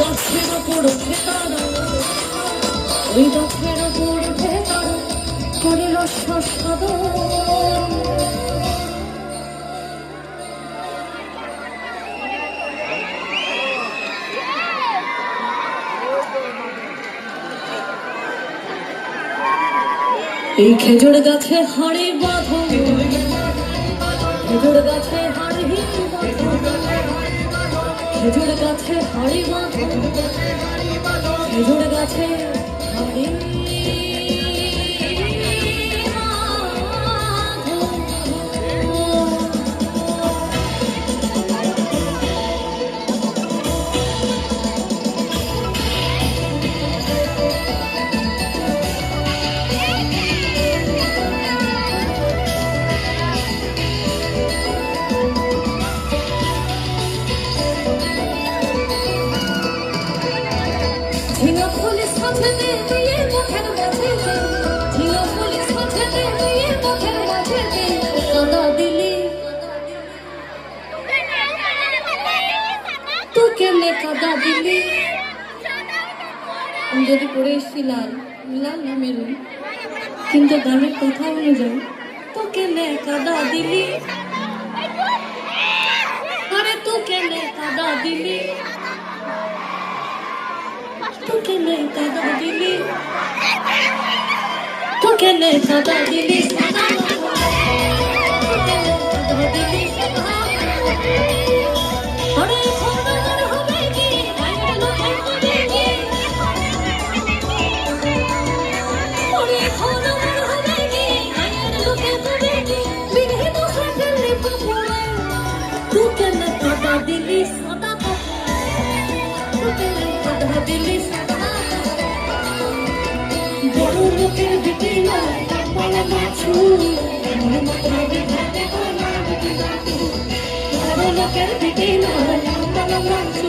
গাছের ওপর উঠে তারা, ওই গাছের ওপর উঠে তারা করিল সাধন। এই খেজুর গাছে হাড়ি বাঁধো, খেজুর গাছে হাড়ি বাঁধো, খেজুর গাছে হাড়ি বাঁধো, খেজুর গাছে হাড়ি ঝিঙা ফুলে সাজাতে দিয়ে মুখের মাঝেতে, ঝিঙা ফুলে সাজাতে দিয়ে মুখের মাঝেতে কাদা দিলি, তুই কেমনে কাদা দিলি? আমি যদি পড়ে এসছি লাল লাল না মেরুন, কিন্তু গানের কথা অনুযায়ী তো কেমনে কাদা দিলি, আরে তুই কেমনে কাদা দিলি, তোকে নে কাদা দিলি, তোকে নে কাদা দিলি, কাদা দিলি। আরে খবর হবে কি গায়ের লোকের হবে কি, আরে খবর হবে কি গায়ের লোকের হবে কি, বিরহিত সাজলে পুপুরে তোকে নে কাদা দিলি সাদা কাপড়, তোকে নে কাদা দিলি সাদা। বড় লোকের বিটি নয় বড় মাছু, বড় লোকের বিটি নয় বড় মাছু।